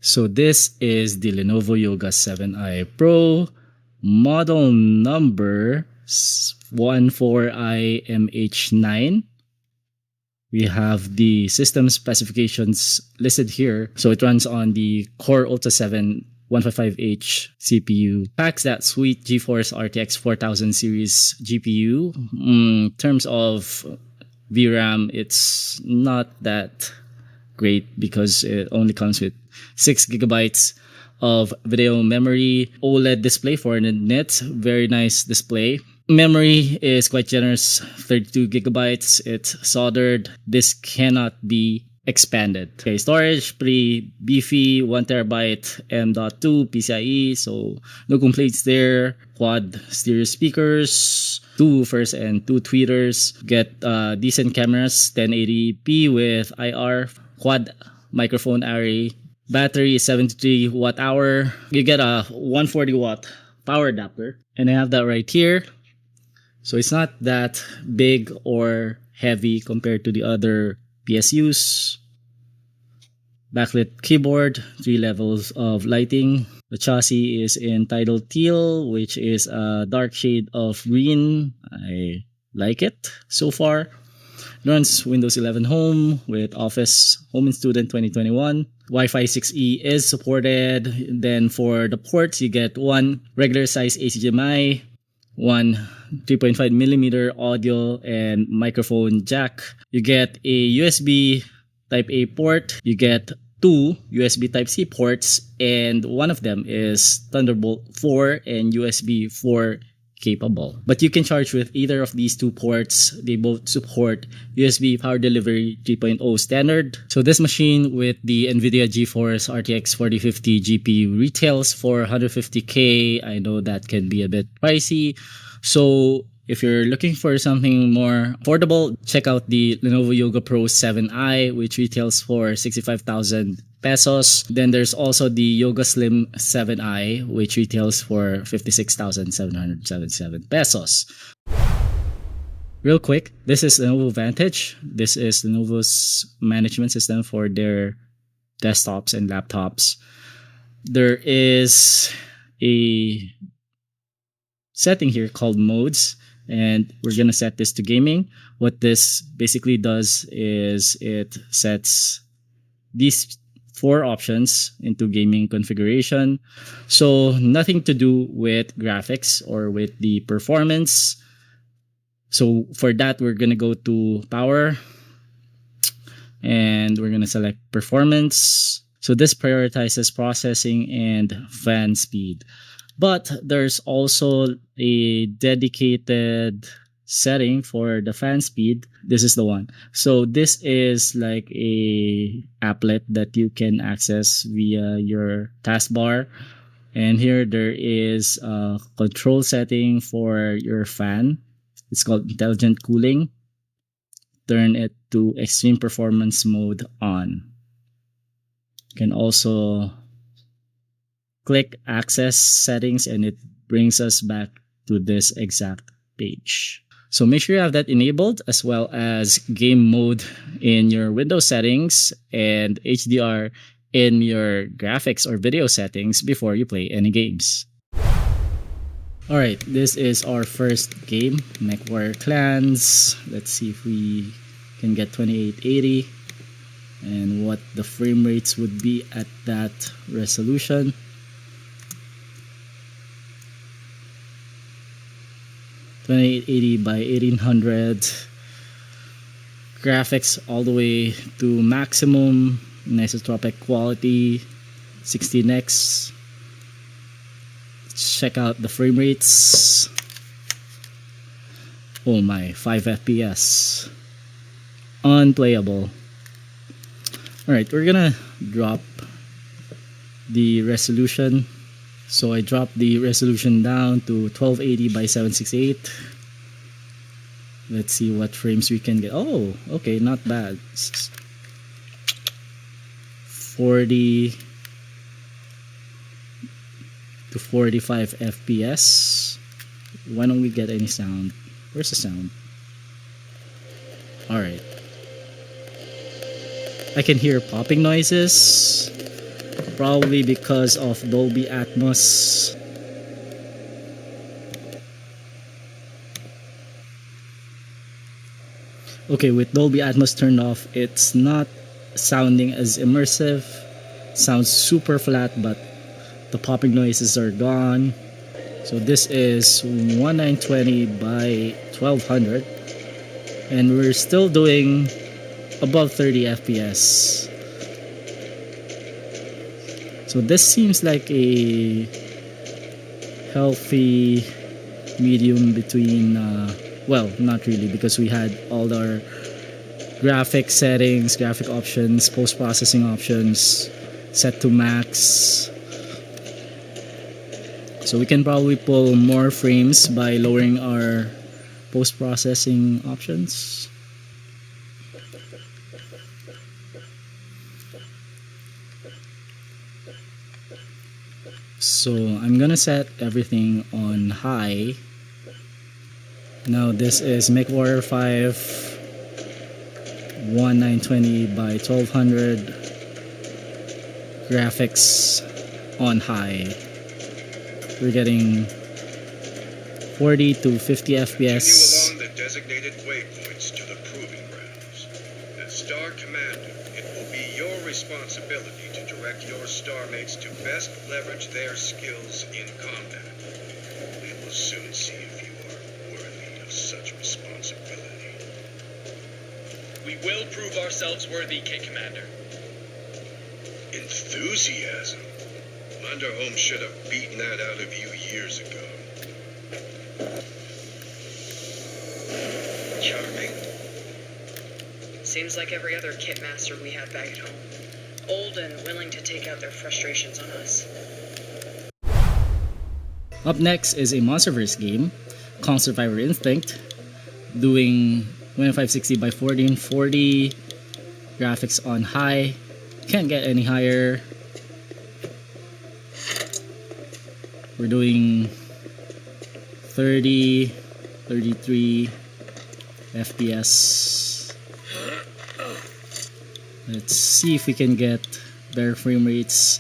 So this is the Lenovo Yoga 7i Pro, model number 14IMH9. We have the system specifications listed here. So it runs on the Core Ultra 7 155H CPU. Packs that sweet GeForce RTX 4000 series GPU. In terms of VRAM, it's not that great because it only comes with 6 gigabytes of video memory. OLED display, 400 nits, very nice display. Memory is quite generous, 32 gigabytes. It's soldered. This cannot be expanded. Okay, storage, pretty beefy, 1 terabyte M.2 PCIe, so no complaints there. Quad stereo speakers, 2 woofers and 2 tweeters. Get decent cameras, 1080p with IR, quad microphone array. Battery is 73 watt hour. You get a 140 watt power adapter, and I have that right here. So it's not that big or heavy compared to the other PSUs. Backlit keyboard, 3 levels of lighting. The chassis is entitled teal, which is a dark shade of green. I like it so far. Runs Windows 11 Home with Office Home and Student 2021. Wi-Fi 6E is supported. Then for the ports, you get one regular size HDMI, one 3.5 millimeter audio and microphone jack. You get a USB Type A port. You get 2 USB Type C ports, and one of them is Thunderbolt 4 and USB 4 capable. But you can charge with either of these 2 ports. They both support USB Power Delivery 3.0 standard. So this machine with the NVIDIA GeForce RTX 4050 GPU retails for $150K. I know that can be a bit pricey. So if you're looking for something more affordable, check out the Lenovo Yoga Pro 7i, which retails for 65,000 pesos. Then there's also the Yoga Slim 7i, which retails for 56,777 pesos. Real quick, this is Lenovo Vantage. This is Lenovo's management system for their desktops and laptops. There is a setting here called modes, and we're going to set this to gaming. What this basically does is it sets these 4 options into gaming configuration. So nothing to do with graphics or with the performance. So for that, we're going to go to power and we're going to select performance. So this prioritizes processing and fan speed. But there's also a dedicated setting for the fan speed. This is the one. So this is like a applet that you can access via your taskbar. And here there is a control setting for your fan. It's called intelligent cooling. Turn it to extreme performance mode on. You can also click access settings and it brings us back to this exact page. So make sure you have that enabled, as well as game mode in your Windows settings and HDR in your graphics or video settings before you play any games. Alright, this is our first game, MechWarrior Clans. Let's see if we can get 2880 and what the frame rates would be at that resolution. 2880 by 1800. Graphics all the way to maximum. Isotropic quality. 16x. Let's check out the frame rates. Oh my, 5 FPS. Unplayable. Alright, we're gonna drop the resolution. So I dropped the resolution down to 1280 by 768. Let's see what frames we can get. Oh, okay, not bad. 40 to 45 FPS. Why don't we get any sound? Where's the sound? Alright. I can hear popping noises. probably because of Dolby Atmos. Okay, with Dolby Atmos turned off, it's not sounding as immersive. Sounds super flat, but the popping noises are gone. So this is 1920 by 1200, and we're still doing above 30 FPS. So this seems like a healthy medium between well, not really, because we had all our graphic settings, graphic options, post-processing options set to max. So we can probably pull more frames by lowering our post-processing options. So I'm gonna set everything on high. Now this is MechWarrior 5 1920 by 1200 graphics on high. We're getting 40 to 50 FPS. Along the designated waypoints to the proving grounds. As Star Commander, it will be your responsibility to direct your star mates to best leverage their skills in combat. We will soon see if you are worthy of such responsibility. We will prove ourselves worthy, Commander. Enthusiasm. Commander Holmes should have beaten that out of you years ago. Charming. Seems like every other kit master we had back at home. Old and willing to take out their frustrations on us. Up next is a Monsterverse game called Survivor Instinct, doing 2560 by 1440 graphics on high. Can't get any higher. We're doing 30, 33 FPS. Let's see if we can get better frame rates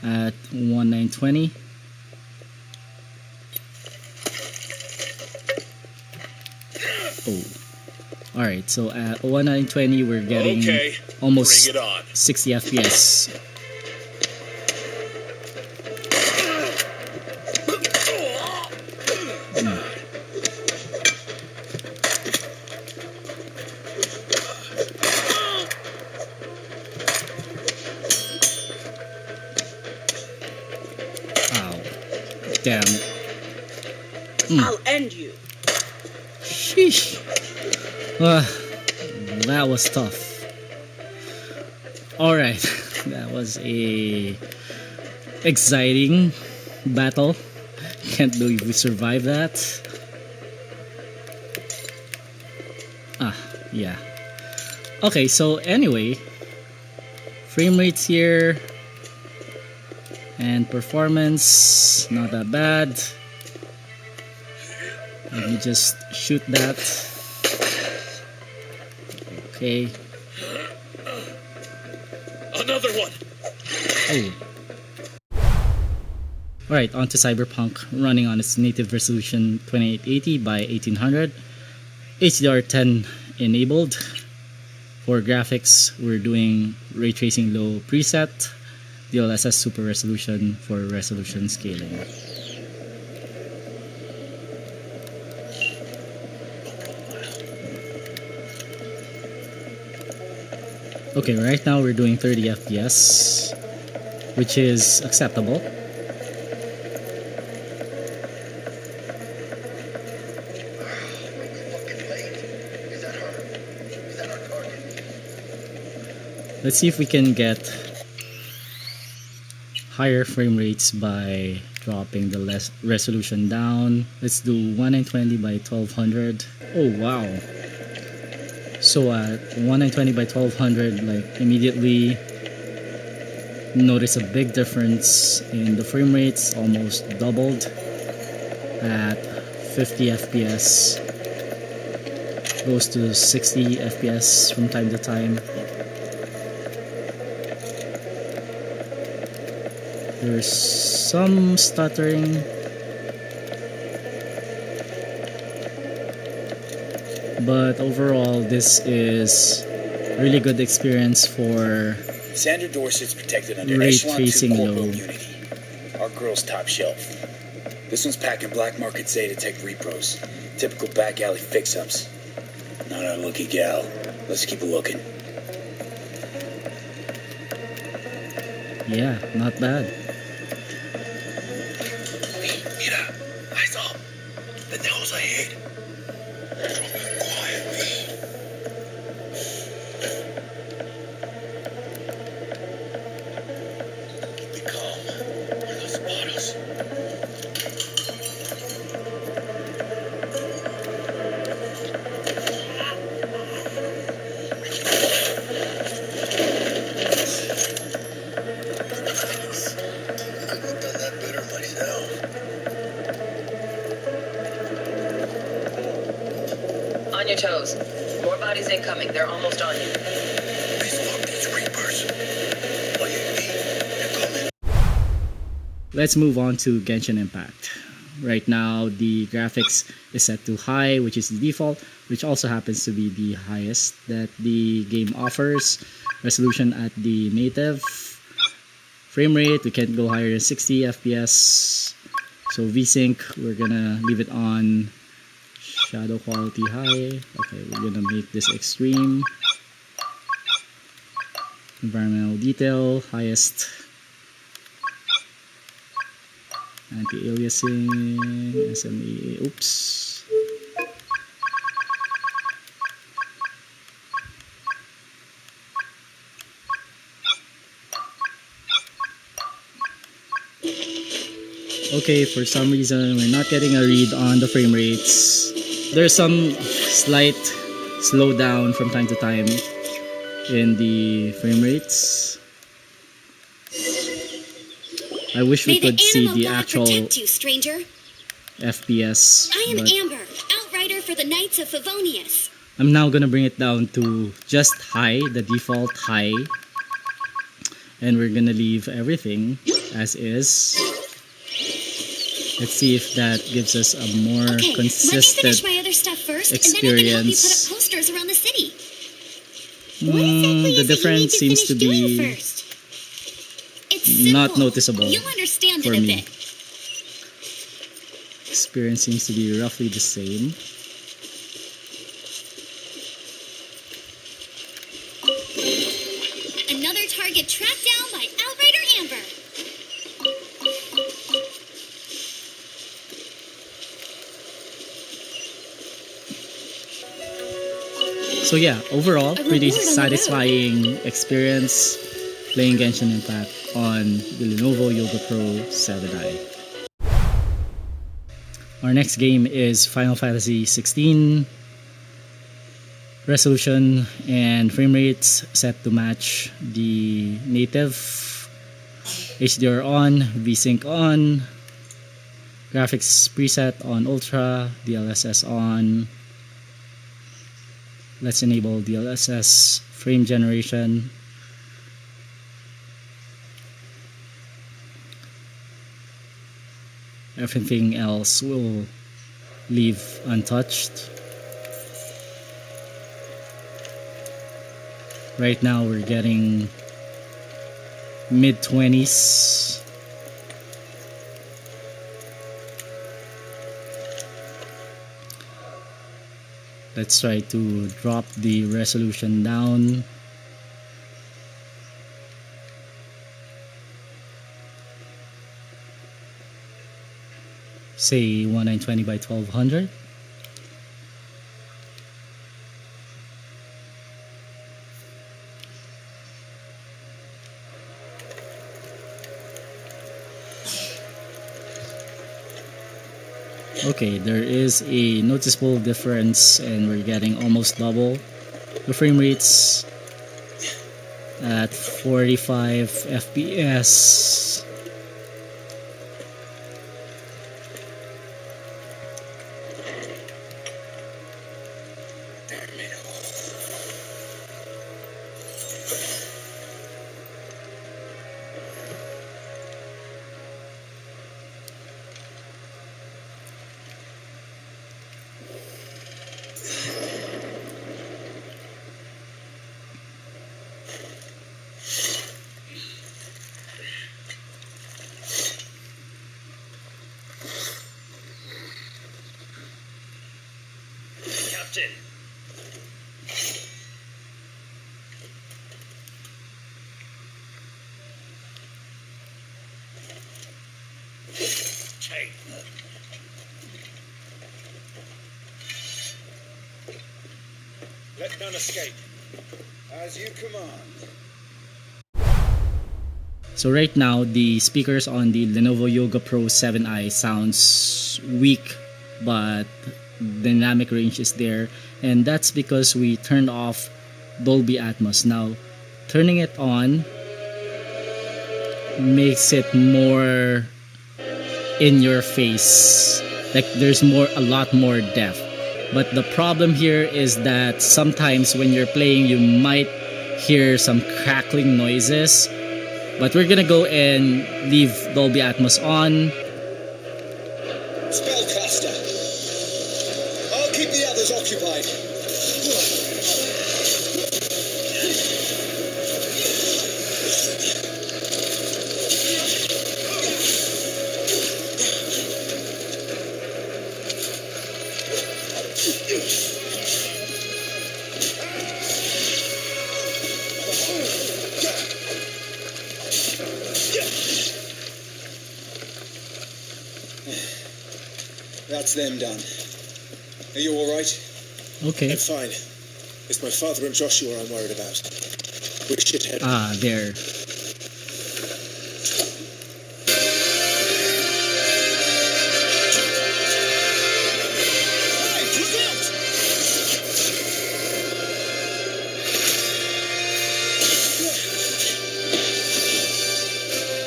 at 1920. Oh. Alright, so at 1920 we're getting almost 60 FPS. Damn it. I'll end you. Sheesh. That was tough. Alright. That was a exciting battle. Can't believe we survived that. Yeah. Okay, so anyway, frame rates here and performance, not that bad. Let me just shoot that. Okay. Another one. Oh. Alright, on to Cyberpunk, running on its native resolution 2880 by 1800. HDR10 enabled. For graphics, we're doing ray tracing low preset, DLSS super resolution for resolution scaling. Okay, right now we're doing 30 FPS, which is acceptable. Let's see if we can get higher frame rates by dropping the resolution down. Let's do 1920 by 1200. Oh wow. So at 1920 by 1200, like immediately notice a big difference in the frame rates, almost doubled at 50 FPS. Goes to 60 FPS from time to time. There's some stuttering, but overall this is really good experience for Sandra Dorset's protected under ray Echelon 2 tracing Corporal low. Unity. Our girl's top shelf. This one's packing black market Zetatech repros. Typical back alley fix-ups. Not our lucky gal. Let's keep looking. Yeah, not bad. Mira, I saw. Pendejos ahead. Quietly. Keep it calm. Or they'll spot us. Couldn't have done that better myself. On your toes. More bodies incoming. They're almost on you. Please fuck these reapers. Oye, they're coming. Let's move on to Genshin Impact. Right now, the graphics is set to high, which is the default, which also happens to be the highest that the game offers. Resolution at the native. Frame rate, we can't go higher than 60 FPS. So VSync, we're gonna leave it on. Shadow quality high. Okay, we're gonna make this extreme. Environmental detail, highest. Anti-aliasing, SME, oops. Okay, for some reason we're not getting a read on the frame rates. There's some slight slowdown from time to time in the frame rates. I wish we could see the actual you, stranger. FPS. I am but Amber, outrider for the Knights of Favonius. I'm now gonna bring it down to just high, the default high. And we're gonna leave everything as is. Let's see if that gives us a more Okay, let me consistent finish my other stuff first, and then I can help you put experience. up posters around the city. What exactly The is it you need difference to seems finish to doing be first? It's simple. not noticeable You'll understand for in a me. bit. Experience seems to be roughly the same. Another target tracked down by Outrider Amber. So yeah, overall, A pretty reward on the satisfying experience playing Genshin Impact on the Lenovo Yoga Pro 7i. Our next game is Final Fantasy 16. Resolution and frame rates set to match the native. HDR on, VSync on, graphics preset on Ultra, DLSS on. Let's enable DLSS frame generation. Everything else will leave untouched. Right now we're getting mid-20s. Let's try to drop the resolution down. Say 1920 by 1200. Okay, there is a noticeable difference and we're getting almost double the frame rates at 45 FPS. Captain! Take. Let none escape. As you command. So right now, the speakers on the Lenovo Yoga Pro 7i sounds weak, but dynamic range is there, and that's because we turned off Dolby Atmos. Now, turning it on makes it more in your face. Like there's a lot more depth. But the problem here is that sometimes when you're playing, you might hear some crackling noises. But we're gonna go and leave Dolby Atmos on. Spellcaster! I'll keep the others occupied. That's them done. Are you alright? Okay. I'm fine. It's my father and Joshua I'm worried about. We're shithead. Ah, there. Hey, look out!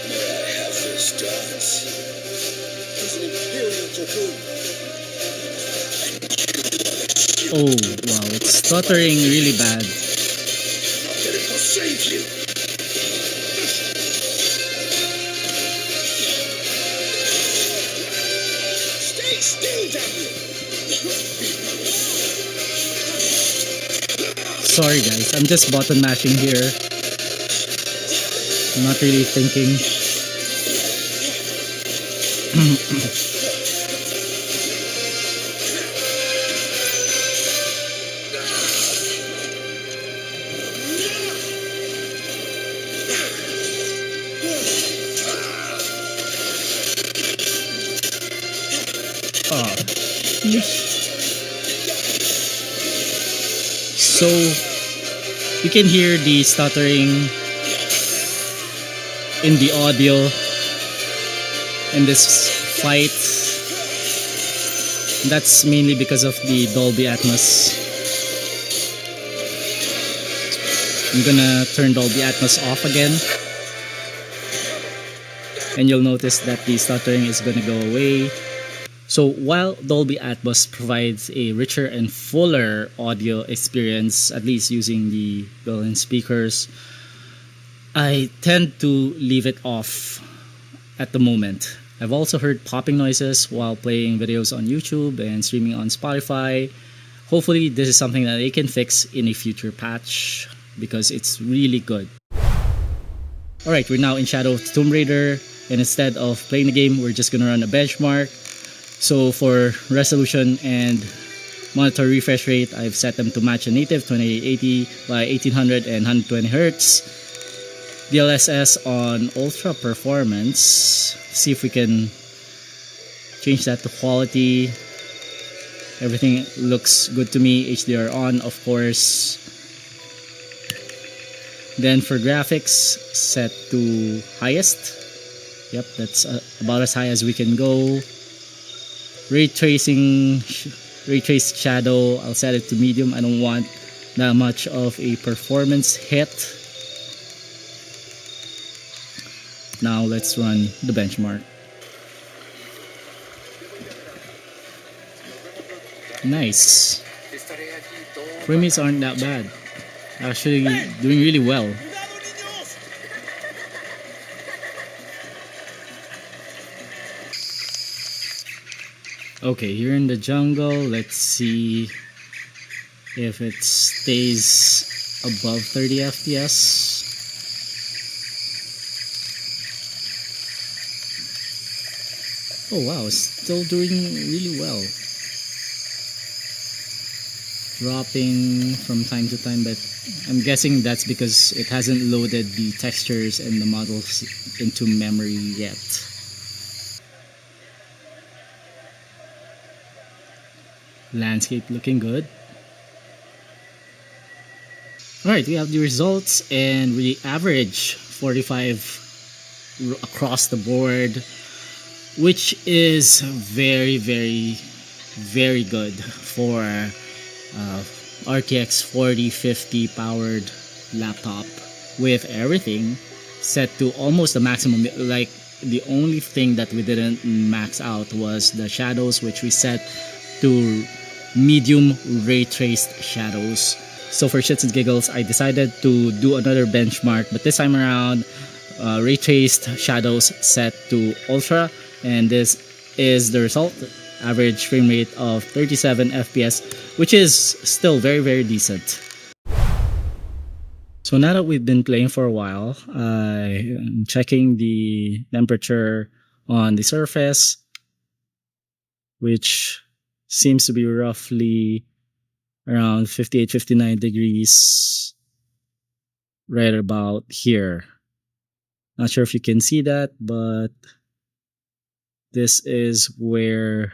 May I have this dance? He's an Imperial Dragoon. Oh, wow. It's stuttering really bad. But it will save you. Stay still, damn you! Sorry guys, I'm just button mashing here. I'm not really thinking. So you can hear the stuttering in the audio in this fight. That's mainly because of the Dolby Atmos. I'm gonna turn Dolby Atmos off again, and you'll notice that the stuttering is gonna go away. So while Dolby Atmos provides a richer and fuller audio experience, at least using the built-in speakers, I tend to leave it off at the moment. I've also heard popping noises while playing videos on YouTube and streaming on Spotify. Hopefully this is something that they can fix in a future patch because it's really good. Alright, we're now in Shadow of the Tomb Raider, and instead of playing the game, we're just gonna run a benchmark. So for resolution and monitor refresh rate, I've set them to match a native 2880 by 1800 and 120 Hz. DLSS on ultra performance. See if we can change that to quality. Everything looks good to me. HDR on, of course. Then for graphics, set to highest. Yep, that's about as high as we can go. Ray tracing, ray trace shadow, I'll set it to medium. I don't want that much of a performance hit. Now let's run the benchmark. Nice. Frames aren't that bad. Actually doing really well. Okay, here in the jungle, let's see if it stays above 30 FPS. Oh wow, it's still doing really well. dropping from time to time, but I'm guessing that's because it hasn't loaded the textures and the models into memory yet. Landscape looking good. Alright, we have the results, and we average 45 across the board, which is very, very, very good for RTX 4050 powered laptop with everything set to almost the maximum. Like, the only thing that we didn't max out was the shadows, which we set to medium ray traced shadows. So for shits and giggles, I decided to do another benchmark, but this time around, ray traced shadows set to ultra, and this is the result. Average frame rate of 37 FPS, which is still very, very decent. So now that we've been playing for a while, I'm checking the temperature on the surface, which seems to be roughly around 58-59 degrees, right about here. Not sure if you can see that, but this is where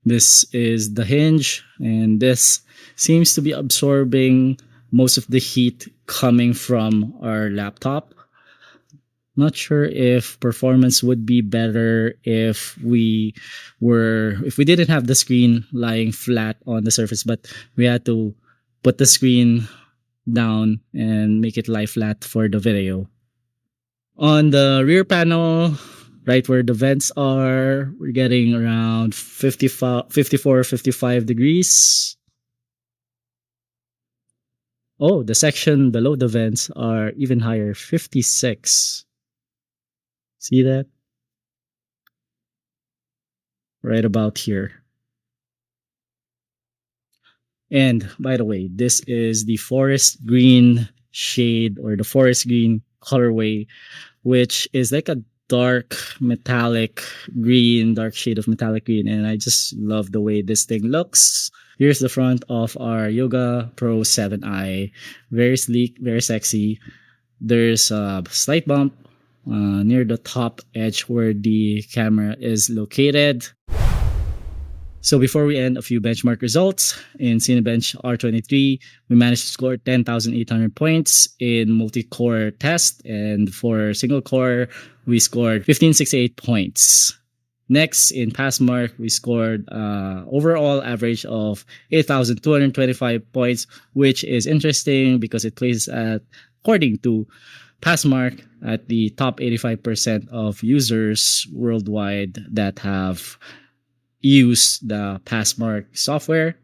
this is the hinge, and this seems to be absorbing most of the heat coming from our laptop. Not sure if performance would be better if we didn't have the screen lying flat on the surface, but we had to put the screen down and make it lie flat for the video. On the rear panel, right where the vents are, we're getting around 54-55 degrees. Oh, the section below the vents are even higher, 56. See that? Right about here. And by the way, this is the forest green shade, or the forest green colorway, which is like a dark metallic green, dark shade of metallic green, and I just love the way this thing looks. Here's the front of our Yoga Pro 7i. Very sleek, very sexy. There's a slight bump near the top edge where the camera is located. So before we end, a few benchmark results. In Cinebench R23, we managed to score 10,800 points in multi-core test, and for single core, we scored 1568 points. Next, in Passmark, we scored overall average of 8,225 points, which is interesting because it places at, according to Passmark, at the top 85% of users worldwide that have use the Passmark software.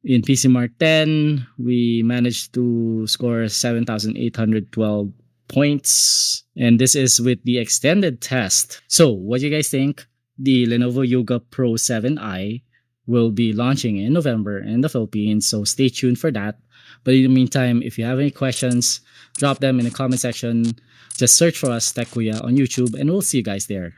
In PCmark 10, we managed to score 7,812 points, and this is with the extended test. So what do you guys think? The Lenovo Yoga Pro 7i will be launching in November in the Philippines, so stay tuned for that. But in the meantime, if you have any questions, drop them in the comment section. Just search for us, Tech Kuya, on YouTube, and we'll see you guys there.